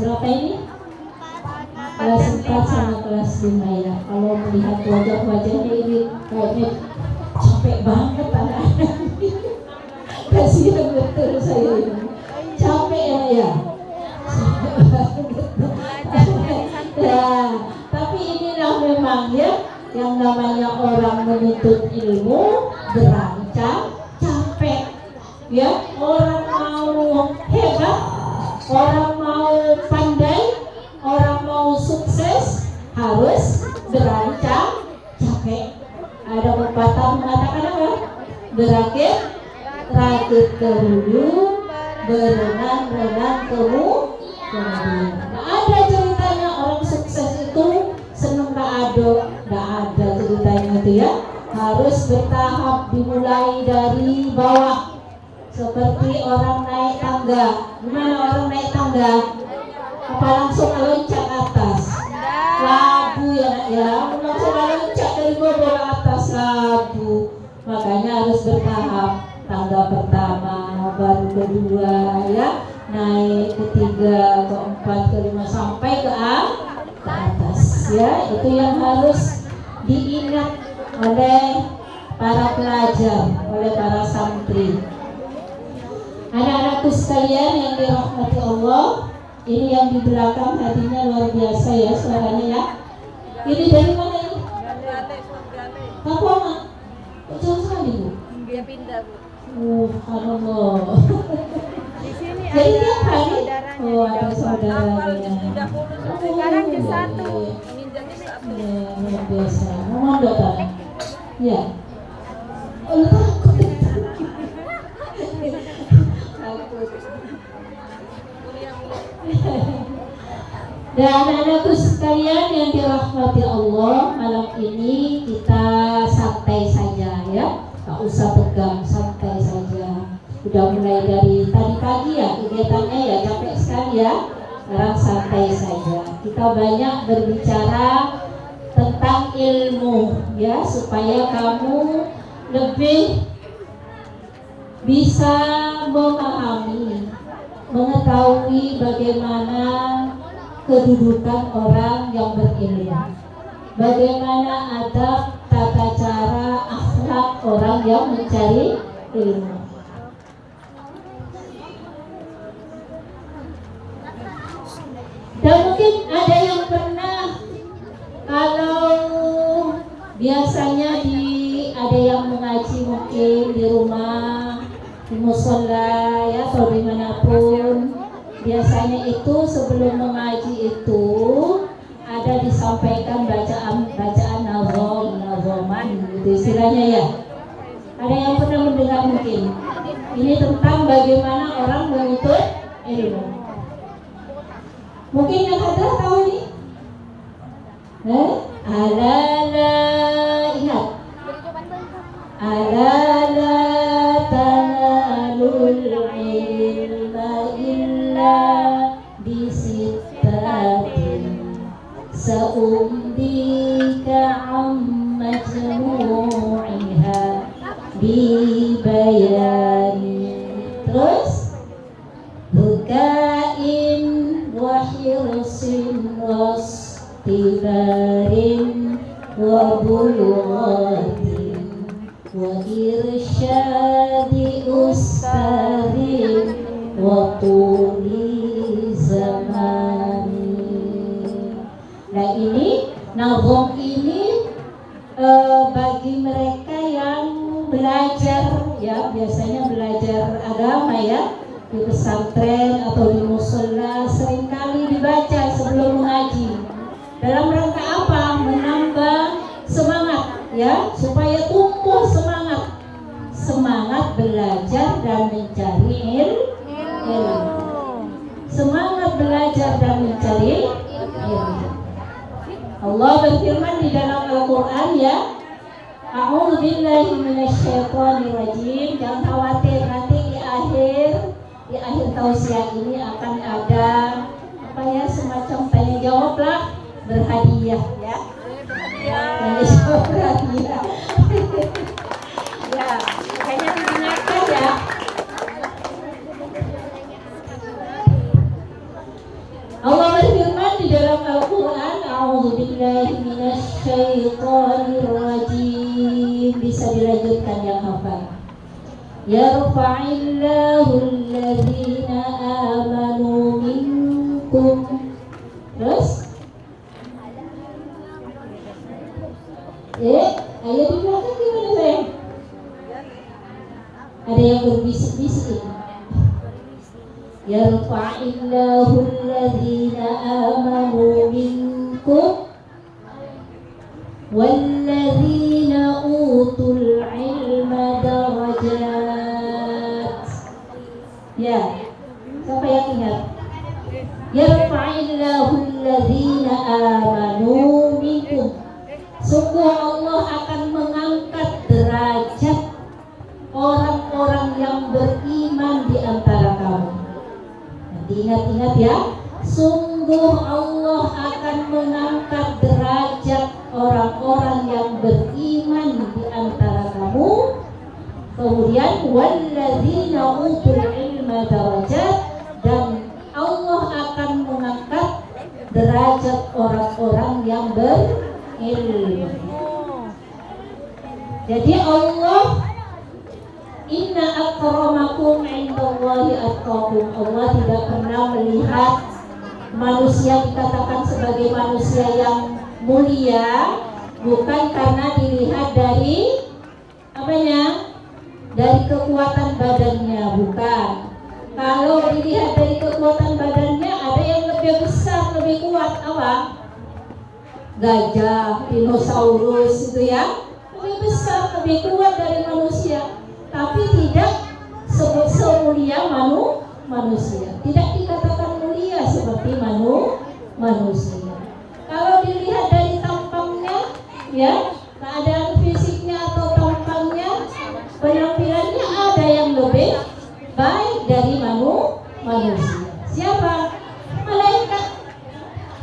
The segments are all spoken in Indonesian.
berapa ini? Kelas 4 sama kelas 5 ya. Kalau melihat wajah-wajahnya ini kayaknya capek banget anak-anak ini. Kasihan betul saya ini. Capek ya. Ya, tapi inilah memang ya yang namanya orang menuntut ilmu berancam capek. Ya, orang mau hebat, orang mau pandai, orang mau sukses harus berancam capek. Ada pepatah mengatakan apa? Berakit ke hulu, berenang kemudian. Nah, ada ceritanya orang sukses itu seneng nggak ada ceritanya itu ya. Harus bertahap, dimulai dari bawah. Seperti orang naik tangga. Gimana orang naik tangga? Apa langsung loncat atas? Labu ya nak ya. Langsung loncat dari bawah ke atas labu. Makanya harus bertahap. Tangga pertama, baru kedua ya. Naik ketiga, keempat, kelima sampai ke atas ya. Itu yang harus diingat oleh para pelajar, oleh para santri. Anak-anakku sekalian yang dirahmati Allah, ini yang di belakang hadinya luar biasa ya suaranya ya. Ini dari mana ini? Papua. Kok jauh sekali Bu? Dia pindah Bu. Allah. Di sini Jadi ada tiap hari? saudaranya. Oh, ada saudaranya. Awal sudah mulus, sekarang di satu. Ingin jadi satu. Ya, luar biasa. Mau datang? Ya. Oh, lu takut? Dan anak-anakku sekalian yang dirahmati Allah, malam ini kita santai saja ya, tak usah tegang, santai saja. Udah mulai dari tadi pagi ya kegiatannya ya, capek sekali ya. Sekarang santai saja. Kita banyak berbicara tentang ilmu ya, supaya kamu lebih bisa memahami, mengetahui bagaimana kedudukan orang yang berilmu, bagaimana adab, tata cara, akhlak orang yang mencari ilmu. Dan mungkin ada yang pernah, kalau biasanya ada yang mengaji mungkin di rumah, di musola ya, atau dimanapun, biasanya itu sebelum mengaji itu ada disampaikan bacaan nazoman gitu istilahnya ya. Ada yang pernah mendengar mungkin? Ini tentang bagaimana orang menuntut ilmu. Mungkin yang ada tahu ini? Alala, ingat. Alala tanalul ilma illa bisittatin sa'umbika amma jamu'iha bibayani. Terus bukain wa hirsin wastibarin wa bulghatin wa irsyadi ustadin wa tuli zamani. Nah ini nazom ini bagi mereka yang belajar ya, biasanya belajar agama ya, di pesantren atau di musola seringkali dibaca sebelum mengaji. Dalam rangka apa? Menambah semangat ya, supaya tumbuh semangat belajar dan mencari ilmu. Semangat belajar dan mencari ilmu. Allah berfirman di dalam Al-Quran ya, A'udzu billahi minasyaitonir rajim. Jangan khawatir, nanti di akhir tausiah ini akan ada apa ya, semacam tanya jawab lah, berhadiah ya. Tanya jawab berhadiah. Ya, kayaknya diingatkan ya. minasyaitonir rajim. Bisa dilanjutkan yang hafal. Yarfa'illahu alladhina amanu minkum. Terus ayat di belakang gimana sayang? Ada yang berbisik-bisik. Yarfa'illahu alladhina amanu minkum walladzina utul ilma darajat. Ya, siapa yang ingat? Yarfa'illahu alladhina amanu minkum. Sungguh Allah akan mengangkat derajat orang-orang yang beriman di antara kamu. Nanti ingat-ingat ya. Sungguh Allah akan mengangkat derajat orang-orang yang beriman di antara kamu. Kemudian walladzina utul ilma darajat, dan Allah akan mengangkat derajat orang-orang yang berilmu. Jadi Allah, inna akramakum indallahi atqakum. Allah tidak pernah melihat manusia dikatakan sebagai manusia yang mulia bukan karena dilihat dari apanya? Dari kekuatan badannya, bukan. Kalau dilihat dari kekuatan badannya, ada yang lebih besar, lebih kuat, apa? Gajah, dinosaurus itu ya, lebih besar, lebih kuat dari manusia. Tapi tidak semulia manusia. Tidak dikatakan mulia seperti manusia. Kalau dilihat dari tampangnya, ya, keadaan fisiknya atau tampangnya, penampilannya ada yang lebih baik dari manusia. Siapa? Malaikat.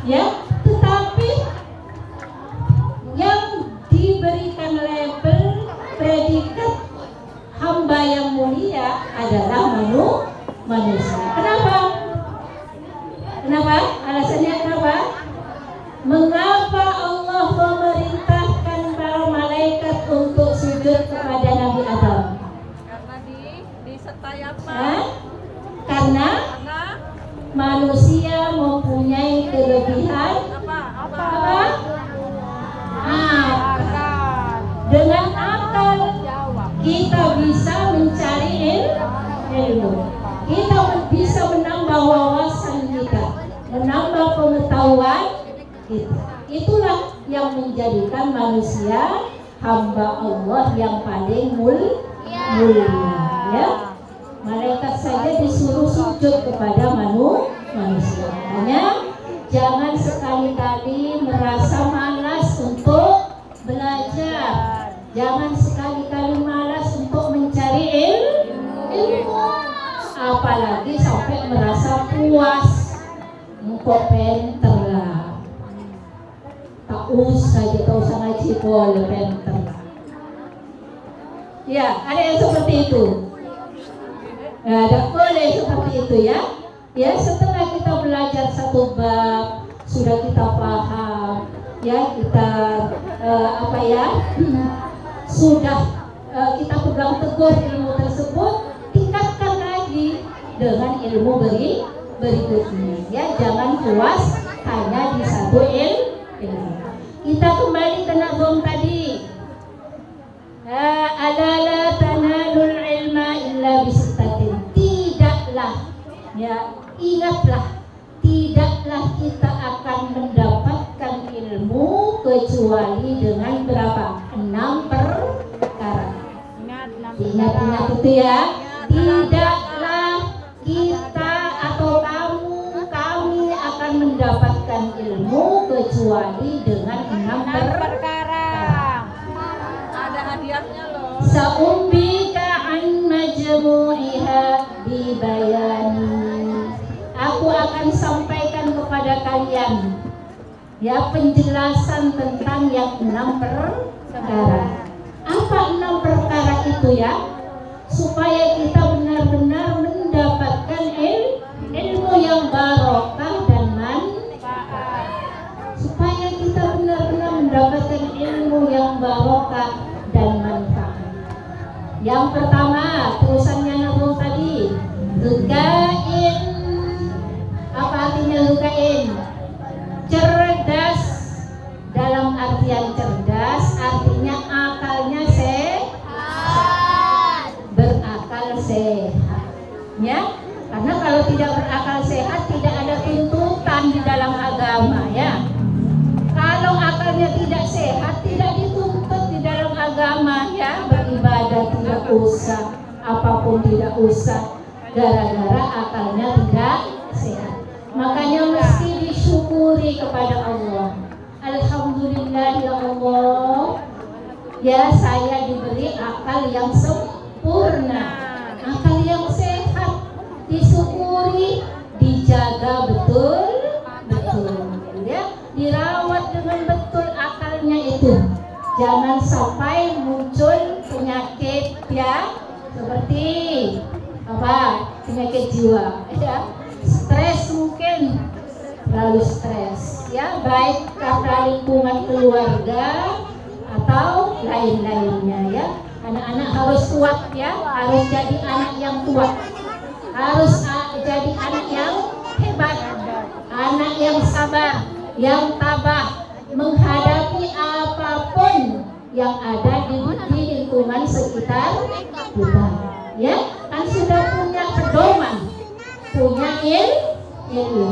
Ya, tetapi yang diberikan label predikat hamba yang mulia adalah manusia. Kenapa? Kenapa? Alasannya kenapa? Mengapa Allah memerintahkan para malaikat untuk sujud kepada Nabi Adam? Karena disertai apa? Karena manusia mempunyai kelebihan Apa? Dengan akal kita bisa mencari ilmu. Kita bisa menambah wawasan kita, menambah pengetahuan kita. Itulah yang menjadikan manusia hamba Allah yang paling mulia. Ya, malaikat saja disuruh sujud kepada manusia. Makanya jangan sekali-kali merasa malas untuk belajar. Jangan sekali-kali malas untuk mencari ilmu. Apalagi sampai merasa puas. Engkau pinter lah. Tak usah ngaji boleh pinter lah. Ya, ada yang seperti itu. Tidak boleh seperti itu ya. Ya, setelah kita belajar satu bab, sudah kita paham, ya kita sudah kita pegang teguh ilmu tersebut, tingkatkan lagi dengan ilmu berikutnya. Ya, jangan puas hanya di satu ilmu. Kita kembali ke nazam tadi. Ala la tanalul ilma illa bisittatin. Tidaklah, ya, ingatlah, tidaklah kita akan mendapatkan ilmu kecuali dengan berapa? 6 perkara. Ingat itu ya. Tidaklah kita atau kami akan mendapatkan ilmu kecuali dengan 6 perkara. Ada hadiahnya loh. Sa'umbika an majmu'iha bibayani. Aku akan sampaikan kepada kalian ya penjelasan tentang yang 6 perkara. Apa 6 perkara itu ya? Supaya kita benar-benar mendapatkan ilmu yang barokah dan manfaat. Supaya kita benar-benar mendapatkan yang barokah dan manfaat. Yang pertama, terusannya nabung tadi, lukain. Apa artinya lukain? Cerdas. Dalam artian cerdas, artinya akalnya berakal sehat. Ya, karena kalau tidak berakal sehat, tidak ada tuntutan di dalam agama. Ya, kalau akalnya tidak sehat, tidak dituntut di dalam agama. Ya, beribadah tidak usah, apapun tidak usah, gara-gara akalnya tidak sehat. Makanya mesti disyukuri kepada Allah. Alhamdulillah ya Allah, ya saya diberi akal yang sempurna, akal yang sehat, disyukuri, dijaga betul, ya, dirawat dengan betul akalnya itu. Jangan sampai muncul penyakit, ya, seperti apa? Penyakit jiwa, ya, stres mungkin. Terlalu stres, ya, baik karena lingkungan keluarga atau lain-lainnya, ya. Anak-anak harus kuat, ya, harus jadi anak yang kuat, harus jadi anak yang hebat, anak yang sabar, yang tabah menghadapi apapun yang ada di lingkungan sekitar kita, ya. Kan sudah punya pedoman, punya ilmu,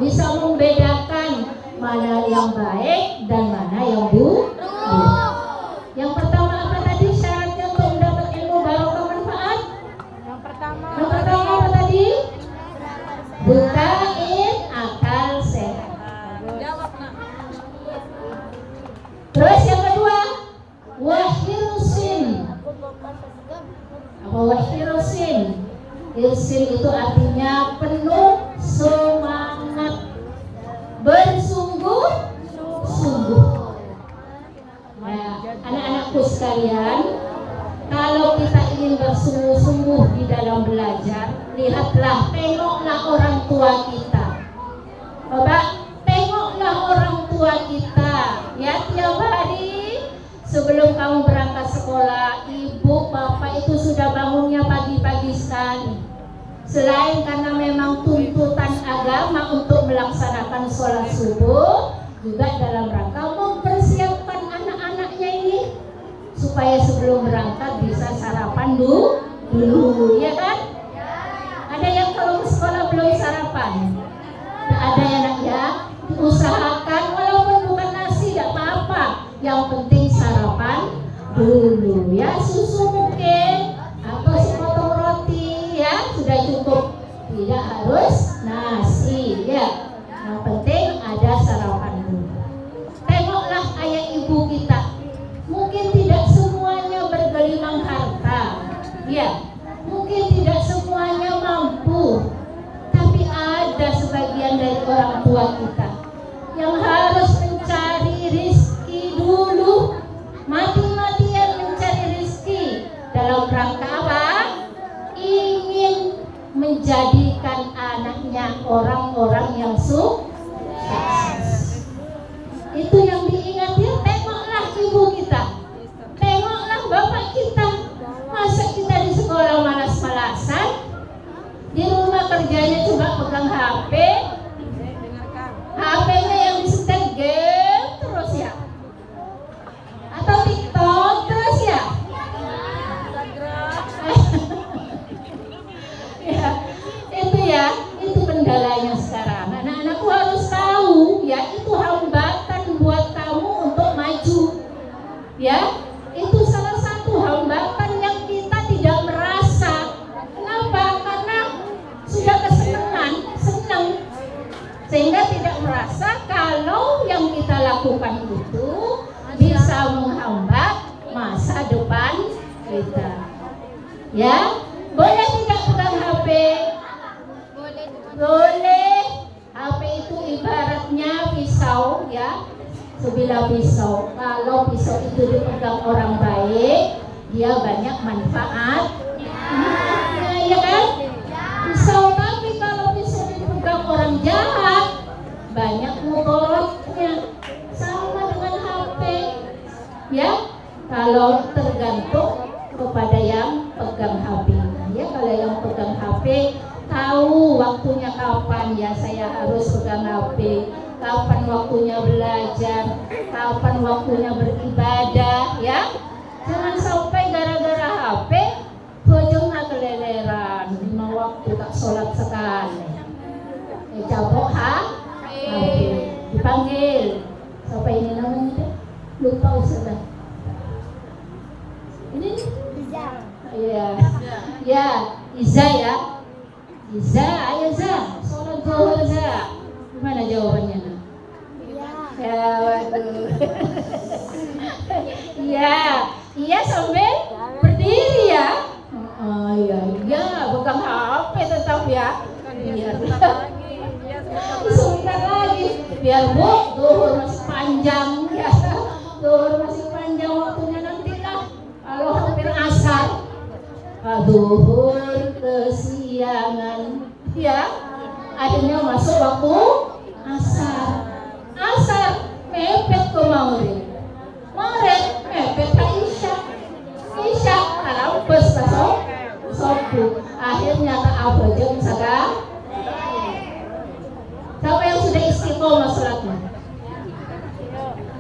bisa membedakan mana yang baik dan mana yang buruk. Yang pertama apa tadi syaratnya untuk mendapat ilmu barokah manfaat? Yang pertama apa tadi? Bukain akal sehat. Terus yang kedua, wahirsin. Apa wahirsin? Irsin itu artinya penuh semangat, bersungguh-sungguh. Nah, anak-anakku sekalian, kalau kita ingin bersungguh-sungguh di dalam belajar, lihatlah, tengoklah orang tua kita. Bapak, tengoklah orang tua kita, ya, tiap hari sebelum kamu berangkat sekolah, ibu, bapak itu sudah bangunnya pagi-pagi sekali. Selain karena memang tuntutan agama untuk melaksanakan sholat subuh, juga dalam rangka mempersiapkan anak-anaknya ini supaya sebelum berangkat bisa sarapan dulu, ya kan? Ada yang kalau ke sekolah belum sarapan, ada yang ya diusahakan walaupun bukan nasi tidak apa-apa, yang penting sarapan dulu, ya, susu mungkin atau sepotong roti, ya, sudah cukup, tidak harus nasi, ya, yang penting ada sarapan dulu. Tengoklah ayah ibu kita, mungkin tidak semuanya bergelimang harta, ya, mungkin tidak semuanya mampu, tapi ada sebagian dari orang tua kita yang harus mencari rizki dulu, mati-matian mencari rizki dalam rangka apa? Ingin menjadikan anaknya orang-orang yang sukses. Itu yang diingat, ya. Tengoklah ibu kita, tengoklah bapak kita. Masa kita di sekolah malas-malasan, di rumah kerjanya cuma pegang HP, HP-nya yang disetel game terus, ya, atau TikTok terus, ya. Ya, itu kendalanya sekarang. Anak-anakku harus tahu, ya, itu hambatan buat kamu untuk maju, ya. Itu salah satu hambatan yang kita tidak merasa. Kenapa? Karena sudah kesenangan, senang, sehingga tidak merasa kalau yang kita lakukan itu bisa menghambat masa depan kita, ya. Boleh tidak pegang HP? Boleh. HP itu ibaratnya pisau, ya, sebilah pisau. Kalau pisau itu dipegang orang baik, dia banyak manfaatnya, ya kan? Pisau, tapi kalau pisau dipegang orang jahat, banyak mudaratnya. Sama dengan HP, Ya, kalau tergantung kepada yang pegang HP. Ya, kalau yang pegang HP tahu waktunya kapan ya saya harus pegang HP, kapan waktunya belajar, kapan waktunya beribadah, ya. Jangan sampai gara-gara HP bojongna keleleran, 5 waktu tak sholat sekali. Cabok HP, dipanggil. Siapa ini namanya? Lupa Ustazah. Ini? Iza. Iya. Ya, Iza ya. Iza, ayo Za, sholat zuhur Za. Gimana jawabannya? Iya. Ya, waduh. Iya, iya sambil berdiri ya. Oh iya, iya, pegang HP tetap ya. Iya. Sebentar lagi, biar Bu, zuhur masih panjang ya. Zuhur masih panjang waktunya nanti lah. Kalau hampir asar, zuhur kesiangan, ya. Akhirnya masuk waktu asar. Asar mepet ke maghrib. Maghrib mepet ke isya. Isya kalampes ke subuh. Akhirnya ke abajeng saga. Siapa yang sudah istiqomah salatnya?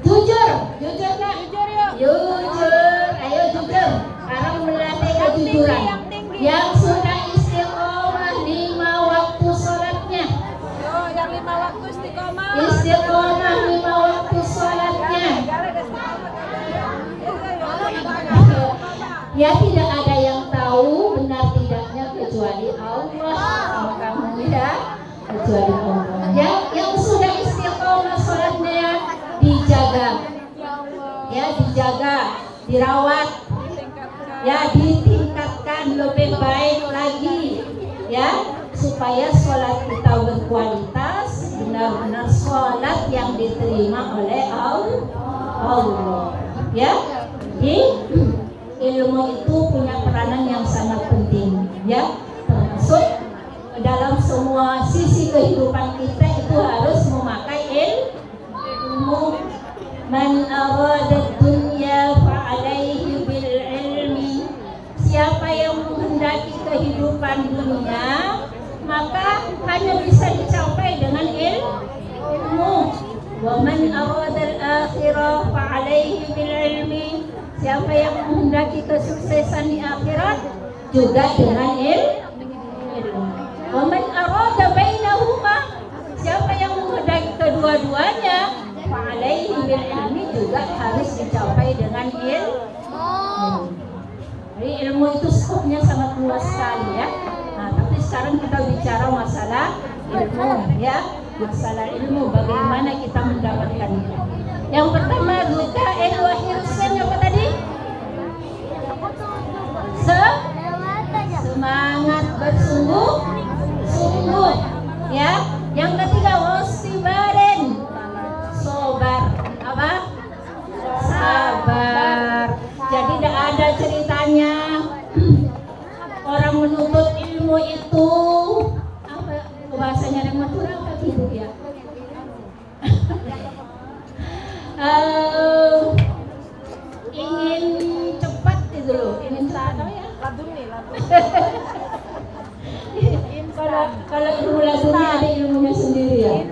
Jujur, jujur nak? Jujur yuk. Jujur, ayo jujur. Sekarang melatih kejujuran. Yang sudah istiqomah 5 waktu salatnya. Yo, yang 5 waktu istiqomah. Istiqomah 5 waktu salatnya. Ya tidak ada yang tahu benar tidaknya kecuali Allah sama kamu ya. Kecuali Allah. Yang sudah istiqomah salatnya dijaga. Ya, dijaga, dirawat. Ya, ditingkatkan lebih baik lagi. Ya, supaya sholat kita berkualitas, benar-benar sholat yang diterima oleh Allah. Ya, jadi ilmu itu punya peranan yang sangat penting. Ya, termasuk dalam semua sisi kehidupan kita itu harus memakai ilmu. Man arada dunya fa'alaihi bil ilmi. Siapa yang menghendaki kehidupan dunia, maka hanya bisa dicapai dengan ilmu. Wa man arada al-akhirah fa'alaihi bil ilmi. Siapa yang menghendaki kesuksesan di akhirat juga dengan ilmu. Wa man arada bainahuma. Siapa yang menghendaki kedua-duanya, fa'alaihi bil ilmi, juga harus dicapai dengan ilmu. Jadi ilmu itu skopnya sangat luas sekali ya. Nah, tapi sekarang kita bicara masalah ilmu ya. Masalah ilmu, bagaimana kita mendapatkannya. Yang pertama, Zukail wa hirsan, apa tadi? Semangat bersungguh-sungguh ya. Yang ketiga, wastibarin, sobar. Apa? Sabar. Jadi tidak ada ceritanya orang menuntut ilmu itu apa bahasanya rematur apa gitu ya. Ingin cepat itu loh, ingin cepat ya. Laduni. Kalau ilmu laduni ada ilmunya sendiri ya.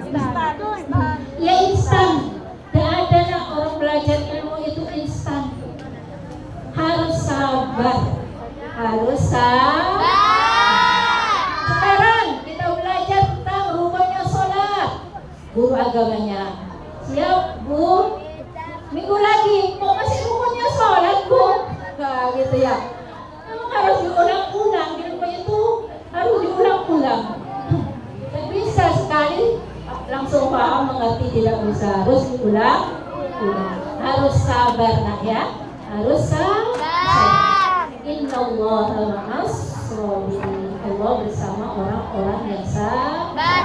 Ya instan. Tidak ada lah orang belajar ilmu itu instan. Harus sabar. Harus sabar. Sekarang kita belajar tentang rukunnya sholat. Guru agamanya. Siap Bu? Minggu lagi kok masih rukunnya sholat Bu? Nah gitu ya. Memang harus diulang-ulang. Ilmu itu harus diulang-ulang. Tak bisa sekali langsung paham mengerti, tidak bisa, harus diulang. Harus sabar nak ya. Harus sabar. Innallaha ma'as sabirin. Allah bersama orang-orang yang sabar.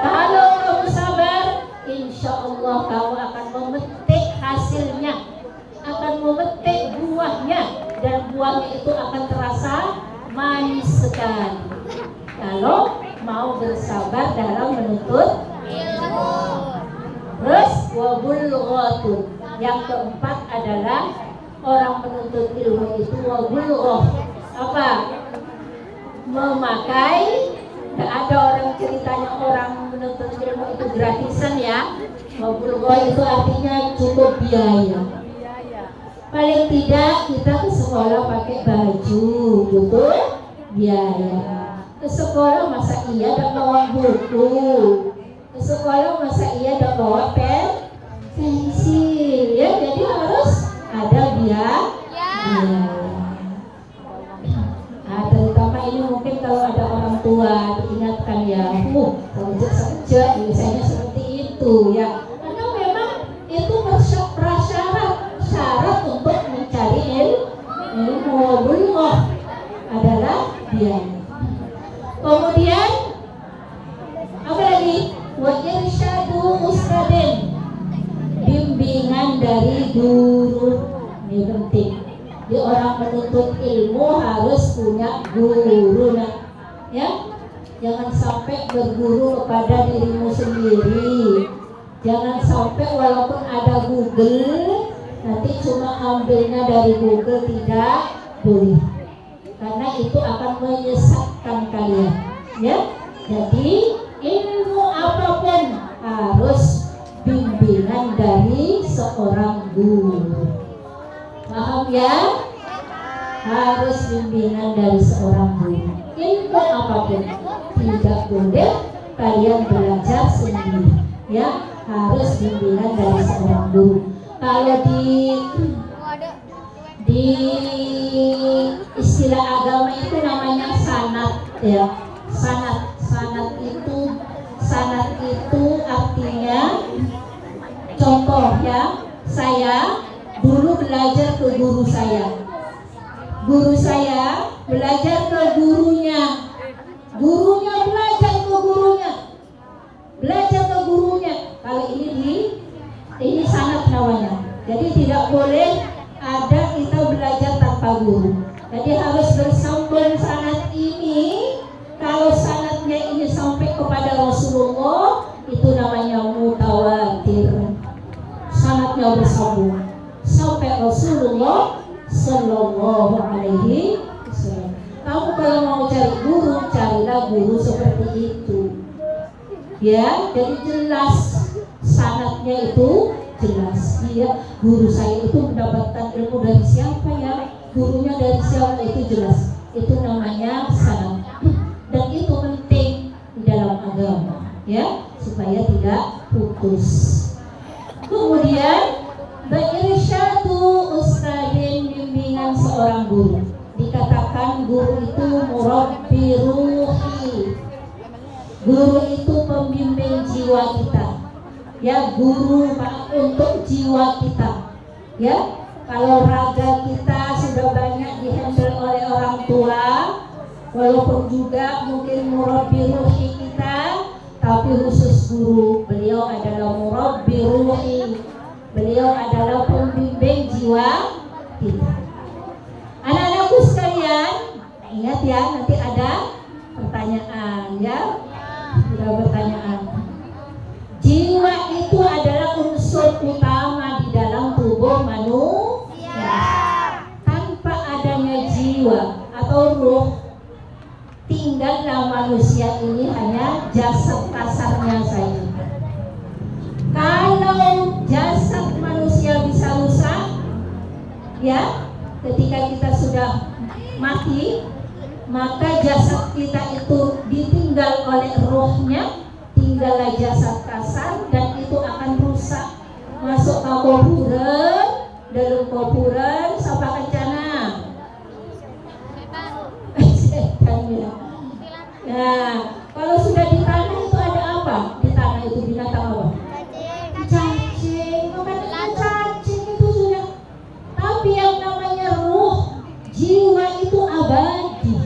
Kalau kamu sabar, insya Allah kamu akan memetik hasilnya, akan memetik buahnya, dan buahnya itu akan terasa manis sekali. Kalau mau bersabar dalam menuntut ilmu. Terus wabulghatun, Yang keempat adalah orang menuntut ilmu itu wabuluh apa? Memakai. Nggak ada orang ceritanya orang menuntut ilmu itu gratisan ya. Wabuluh itu artinya cukup biaya. Paling tidak kita ke sekolah pakai baju, betul? Biaya. Ke sekolah masa iya dan bawa buku. Ke sekolah masa iya dan bawa pensil. Ya, jadi harus ada biaya. Nah, terutama ini mungkin kalau ada orang tua diingatkan ya, sejak biasanya seperti itu ya. Karena memang itu syarat untuk mencari ilmu belum adalah biaya. Kemudian apa lagi? Wa irsyadu ustadin, bimbingan dari guru. Ini penting. Di orang menuntut ilmu harus punya guru, nah, ya. Jangan sampai berguru kepada dirimu sendiri. Jangan sampai walaupun ada Google, nanti cuma ambilnya dari Google, tidak boleh. Karena itu akan menyesatkan kalian, ya. Jadi ilmu apapun harus bimbingan dari seorang guru. Paham ya? Harus bimbingan dari seorang guru. Ilmu apapun tidak boleh kalian belajar sendiri, ya. Harus bimbingan dari seorang guru. Kalau di istilah agama itu namanya sanad, ya. Sanad itu artinya contoh ya. Saya dulu belajar ke guru saya. Guru saya belajar ke gurunya. Gurunya belajar ke gurunya. Belajar ke gurunya. Kalau ini sanad namanya. Jadi tidak boleh ada kita belajar tanpa guru. Jadi harus bersambung sanad ini. Kalau sanadnya ini sampai kepada Rasulullah, itu namanya mutawatir. Sanadnya bersambung sampai Rasulullah Sallallahu Alaihi Wasallam. Kamu kalau mau cari guru, carilah guru seperti itu. Ya, jadi jelas sanadnya itu jelas. Dia guru saya itu mendapatkan ilmu dari siapa ya? Gurunya dari siapa itu jelas. Itu namanya sanad. Dan itu penting di dalam agama, ya, supaya tidak putus. Kemudian Ba'irsyadu ustadin, bimbingan seorang guru. Dikatakan guru itu murabbi ruhi. Guru itu pembimbing jiwa kita. Ya, guru untuk jiwa kita. Ya, kalau raga kita sudah banyak dihandle oleh orang tua, walaupun juga mungkin murabbi ruhi kita, tapi khusus guru, beliau adalah murabbi ruhi. Beliau adalah pembimbing jiwa kita. Anak-anakku sekalian, ingat ya, nanti ada pertanyaan ya. Sudah pertanyaan. Jiwa itu adalah unsur utama di dalam tubuh manusia. Tanpa adanya jiwa atau ruh, tinggallah manusia ini hanya jasad kasarnya saja. Kalau jasad manusia bisa rusak, ya, ketika kita sudah mati, maka jasad kita itu ditinggal oleh rohnya, tinggallah jasad kasar, dan itu akan rusak. Masuk ke kuburan, dalam kuburan, siapa kencana? Setan ya. Nah, kalau sudah di tanah itu ada apa? Di tanah itu binatang apa? Cacing, cacing itu sudah. Tapi yang namanya ruh, jiwa itu abadi.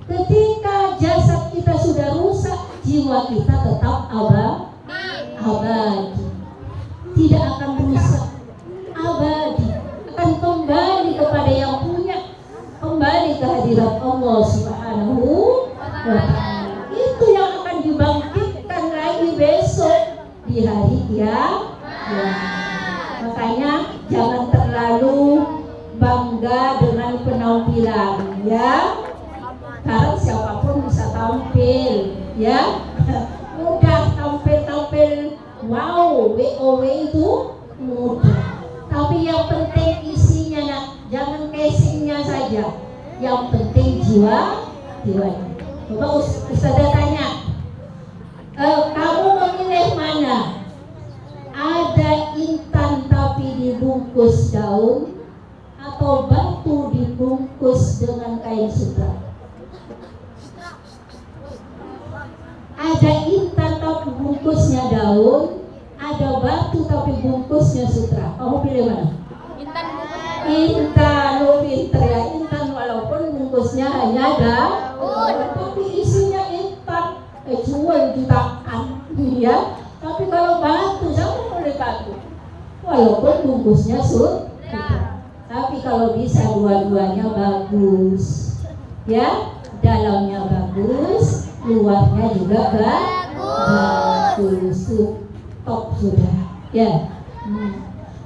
Ketika jasad kita sudah rusak, jiwa kita tetap abadi. Tidak akan rusak, abadi. Akan kembali kepada yang punya, kembali ke hadirat Allah Subhanahu wa Ta'ala. Itu yang akan dibangkitkan lagi besok di hari kiamat. Makanya terlalu bangga dengan penampilan, ya. Karena siapapun bisa tampil, ya. Mudah tampil, wow, WOW itu mudah. Tapi yang penting isinya, nak, jangan casingnya saja. Yang penting jiwanya. Coba Ustazah tanya, kamu memilih mana? Ada intan tapi dibungkus daun, atau batu dibungkus dengan kain sutra? Ada intan tapi bungkusnya daun, ada batu tapi bungkusnya sutra. Kamu pilih mana? Intan, lo pinter ya. Intan walaupun bungkusnya hanya daun, tapi isinya intan, jual jutaan, ya. Tapi kalau batu, siapa boleh batu? Walaupun bungkusnya sutra. Tapi kalau bisa dua-duanya bagus, ya. Dalamnya bagus, luarnya juga bagus. Top sudah, ya.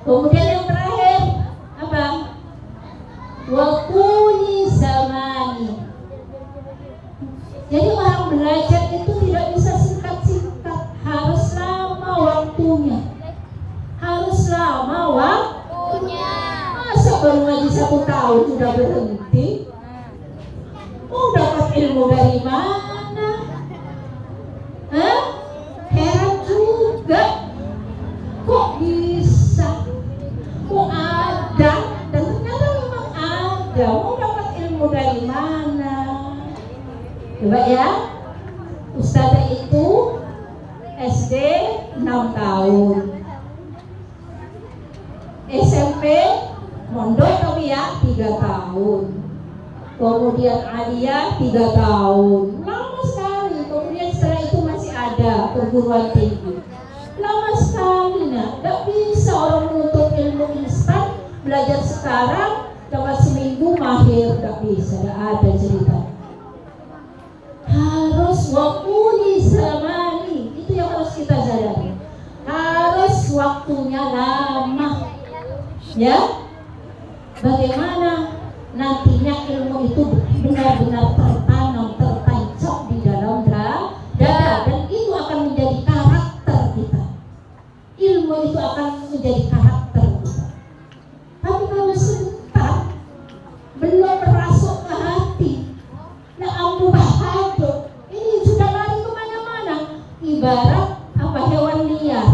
Kemudian yang terakhir apa? Wakuni zamani. Jadi orang belajar itu tidak bisa singkat-singkat, harus lama waktunya, harus lama waktunya. Masa baru ngaji 1 tahun sudah berhenti? Oh, dapat ilmu dari mana? Heran juga. Kok bisa? Kok ada? Dan ternyata memang ada. Mau dapat ilmu dari mana? Coba ya. Ustazah itu SD 6 tahun, SMP mondok tapi ya 3 tahun, kemudian aliyah 3 tahun, lama sekali. Kemudian setelah itu masih ada perguruan tinggi, lama sekali. Nah, tidak bisa orang menuntut ilmu instan, belajar sekarang dapat seminggu mahir, tidak bisa, tidak ada cerita. Harus wakuni zamani, itu yang harus kita sadari. Harus waktunya lama, ya. Bagaimana nantinya ilmu itu benar-benar tertanam, tertancap di dalam dada, dan itu akan menjadi karakter kita. Ilmu itu akan menjadi karakter kita. Tapi kalau sebentar belum merasuk ke hati, nah ambu bahadur, ini sudah lari kemana-mana. Ibarat apa, hewan liar.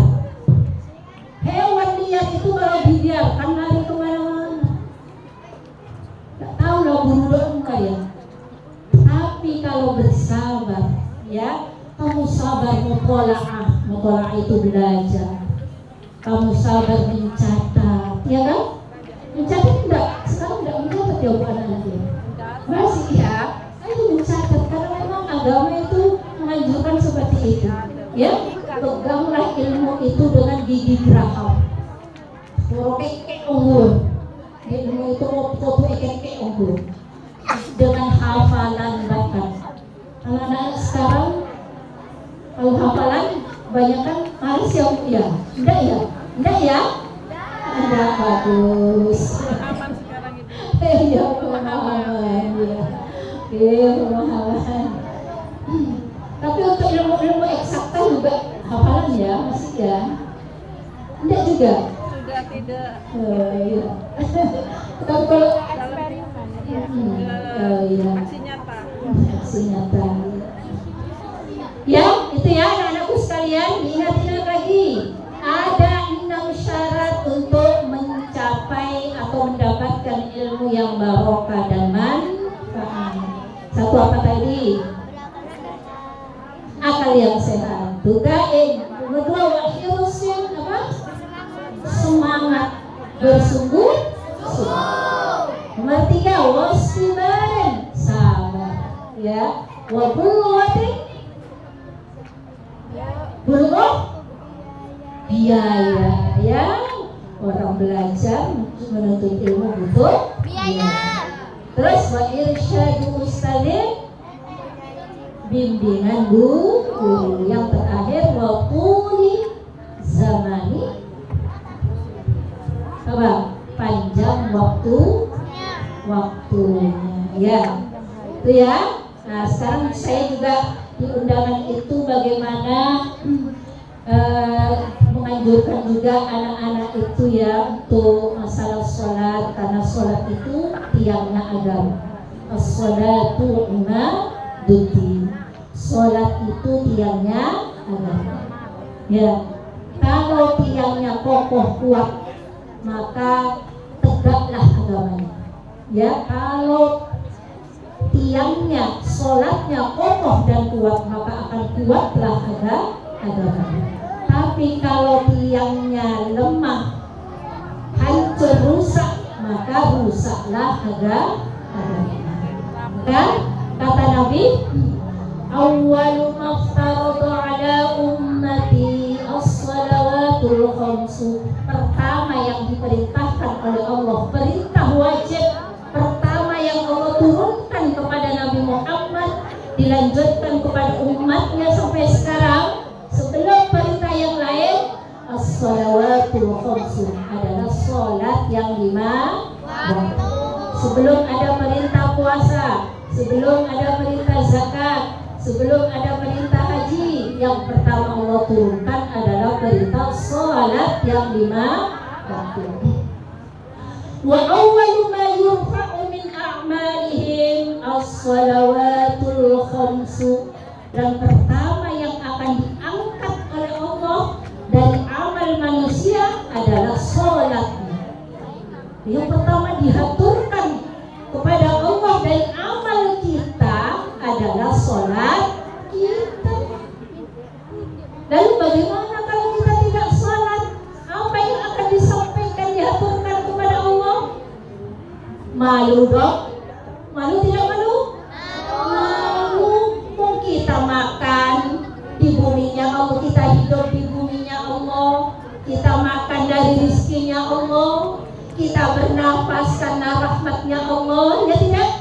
Hewan liar itu kalau dibiarkan lari kemana-mana. Tak tahu lah burung ya. Tapi kalau bersabar, ya, kamu sabar mutola'ah itu belajar. Kamu sabar mencatat, ya kan? Mencatat enggak? Sekarang enggak mencatat jawaban nanti. Masih ya? Ayo mencatat, karena memang agama itu menganjurkan seperti itu. Ya, peganglah ilmu itu dengan gigi geraham. Rokek unggul. Ilmu itu foto ekek unggul. Dengan hafalan bahkan. Anak-anak sekarang kalau hafalan banyak kan harus yang ya. Enggak ya? Enggak ya? Enggak, bagus. Iya, pemahaman ya. Iya, pemahaman. Tapi untuk ilmu eksakta juga hafalan ya, masih ya? Enggak juga? Sudah tidak. Iya. Tapi kalau iya. Aksi nyata. Aksi nyata. Ya, itu ya anak-anakku sekalian, diingat-ingat lagi. Ada 6 syarat untuk mencapai atau mendapatkan ilmu yang barokah dan manfaat. Satu apa tadi? Akal yang sehat. Tugain. Nomor 2, wahirusin apa? Semangat bersungguh-sungguh. Nomor 3, wasibaran, sabar, ya. Wabuluwatin, bulughah, biaya, ya. Orang belajar menuntut ilmu butuh biaya. Terus wa irsyadu ustadzin, bimbingan guru. Yang terakhir wakuni zamani, apa? waktunya. Ya, itu ya. Nah, sekarang saya juga di undangan itu bagaimana menganjurkan juga anak-anak itu ya untuk masalah sholat, karena sholat itu tiangnya agama. As-sholatu imaduddin. Sholat itu tiangnya agama. Ya, kalau tiangnya kokoh kuat, maka tegaklah agamanya. Ya, kalau tiangnya, sholatnya kokoh dan kuat, maka akan kuatlah agamanya. Tapi kalau tiangnya lemah, hancur, rusak, maka rusaklah agamanya. Kan kata Nabi, awwalu maftaradu ala ummati as-salawatul khamsu. Pertama yang diperintahkan oleh Allah, perintah wajib pertama yang Allah turunkan kepada Nabi Muhammad, dilanjutkan kepada umatnya sampai sekarang. Sebelum perintah yang lain, as-salawatul khamsu adalah sholat yang 5 waktu. Sebelum ada perintah puasa, sebelum ada perintah zakat, sebelum ada perintah haji, yang pertama Allah turunkan adalah perintah sholat yang 5 waktu. Wa awwalu ma yurfa'u min a'malihim as-salawatul khamsu. Dan pertama yang akan diangkat oleh Allah dari amal manusia adalah sholatnya. Yang pertama dihaturkan kepada Allah dari amal kita adalah sholat kita. Lalu bagaimana kalau kita tidak sholat? Apa yang akan disampaikan, dihaturkan kepada Allah? Malu dong? Malu tidak malu? Malu. Mau kita makan di buminya Allah, kita hidup di buminya Allah, kita makan dari rizkinya Allah, kita bernafas karena rahmatnya Allah, ya tidak?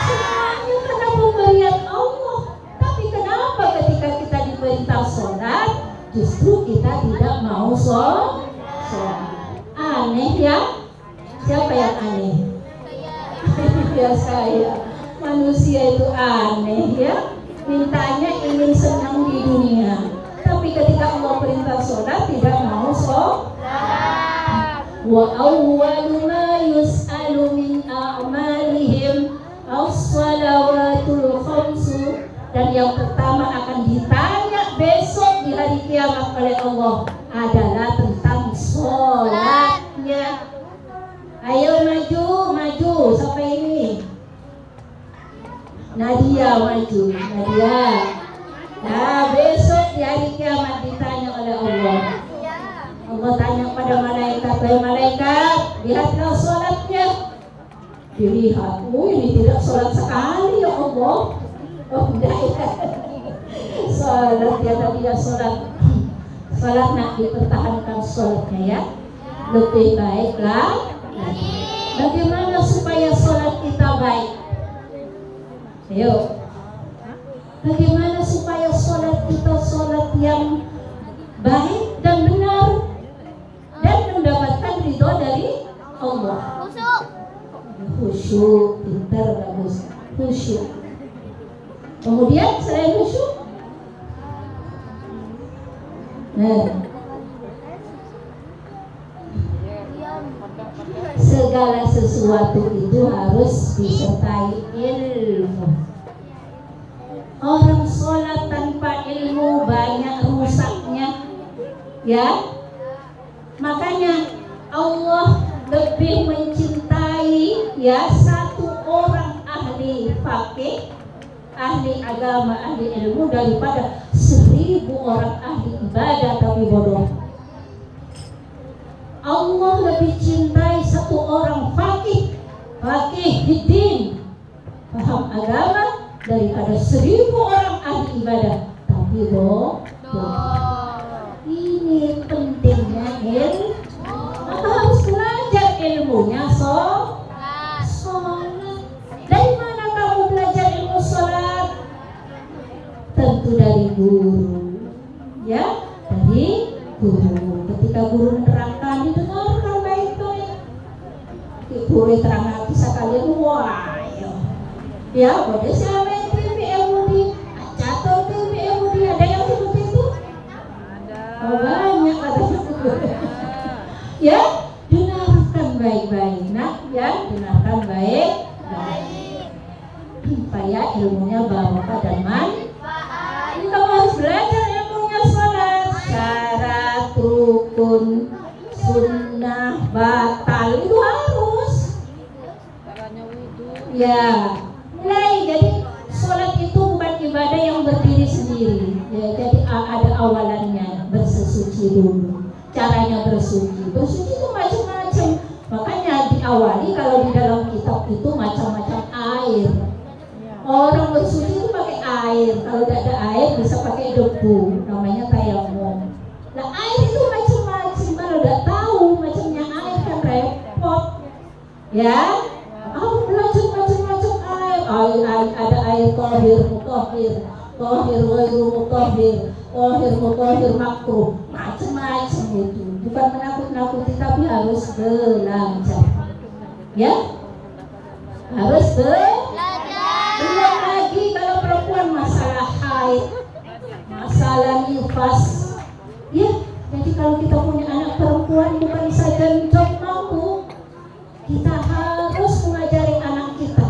Semuanya karena pemberian Allah. Tapi kenapa ketika kita diperintah sholat, justru kita tidak mau sholat? Aneh ya? Siapa yang aneh? Ya saya. Manusia itu aneh ya. Mintanya ingin senang di dunia, tapi ketika Allah perintah sholat tidak mau sholat. Wa awwalu ma yus'alu min a'malihim as-salawatul khamsu. Dan yang pertama akan ditanya besok di hari kiamat oleh Allah adalah tentang sholatnya. Ayo maju, siapa ini? Nadia maju, Nadia. Nah, besok di hari kiamat ditanya oleh Allah. Allah tanya pada malaikat, "Wahai malaikat, lihatlah sholatnya." Dilihat, ini tidak sholat sekali ya Allah. Oh enggak ya. Sholat ya, tadi ya sholat. Sholat nak dipertahankan sholatnya ya. Lebih baiklah. Bagaimana supaya sholat kita baik? Ayo. Bagaimana supaya sholat kita sholat yang baik dan benar dan mendapatkan ridho dari Allah? Khusyuk, pintar, bagus. Khusyuk. Kemudian selain khusyuk, segala sesuatu itu harus disertai ilmu. Orang sholat tanpa ilmu banyak rusaknya, ya. Makanya Allah lebih mencintai ya satu orang ahli fikih, ahli agama, ahli ilmu daripada 1000 orang ahli ibadah tapi bodoh. Allah lebih cintai satu orang fakih fiddin, paham agama, daripada 1000 orang ahli ibadah tapi bodoh. Ini pentingnya ilmu. Maka harus belajar ilmunya sholat. Dari mana kamu belajar ilmu sholat? Tentu dari guru, ya, dari guru. Ketika guru menerangkan, didengarkan baik-baik. puri terang hati sekalian wah ya boleh siapa yang TV MUD jatuh TV MUD ada yang seperti itu oh, banyak katanya ya dengarkan baik-baik nak ya dengarkan baik-baik supaya ilmunya barokah dan manfaat. Kita harus belajar ilmunya sholat syarat rukun sunnah batal itu harus ya mulai jadi sholat itu bukan ibadah yang berdiri sendiri ya jadi ada awalannya bersesuci dulu caranya bersuci itu macam-macam makanya diawali kalau di dalam kitab itu macam-macam air orang bersuci itu pakai air kalau tidak ada air bisa pakai debu namanya tayamum nah air itu macam-macam kalau tidak tahu macamnya air kan repot ya belajar macam-macam air ada air tohir mutahhir tohir ghairu mutahhir tohir mutahhir makruh macam-macam itu bukan menakut-nakuti tapi harus belajar ya harus belajar belum lagi kalau perempuan masalah haid masalah nifas ya jadi kalau kita punya anak perempuan bukan saja job mampu kita harus mengajari anak kita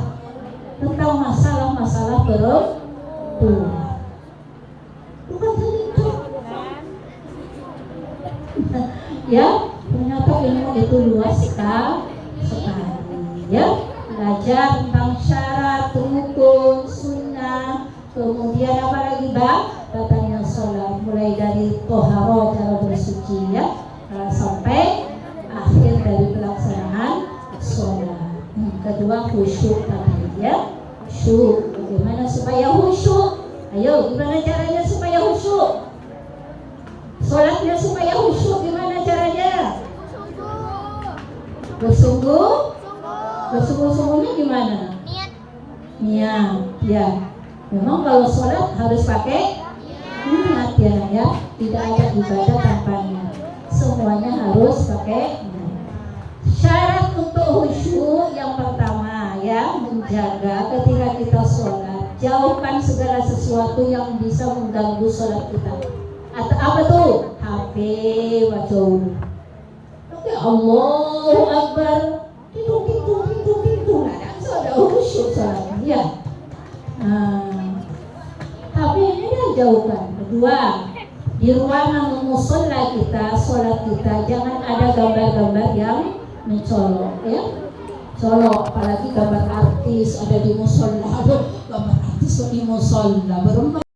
tentang masalah-masalah perempuan bukan saja job ya ternyata ilmu itu luas sekali ya belajar tentang syarat rukun sunnah kemudian apa lagi bang datanya sholat mulai dari toharo cara bersuci ya sampai akhir dari pelaksanaan sholat kedua khusyuk tadi ya khusyuk bagaimana supaya khusyuk ayo gimana caranya supaya khusyuk sholatnya supaya khusyuk gimana caranya bersungguh-sungguhnya gimana niat ya memang kalau sholat harus pakai niat ya tidak ada ibadah tanpa niat semuanya harus pakai niat syarat untuk khusyuk yang pertama ya menjaga ketika kita sholat jauhkan segala sesuatu yang bisa mengganggu sholat kita atau apa tuh HP wajah tapi Allahu Akbar tidur ada khusyuk sholatnya ya tapi ini jauhkan kedua di ruangan musola kita sholat kita jangan ada gambar-gambar yang mencolok ya colok apalagi gambar artis ada di musola gambar artis di musola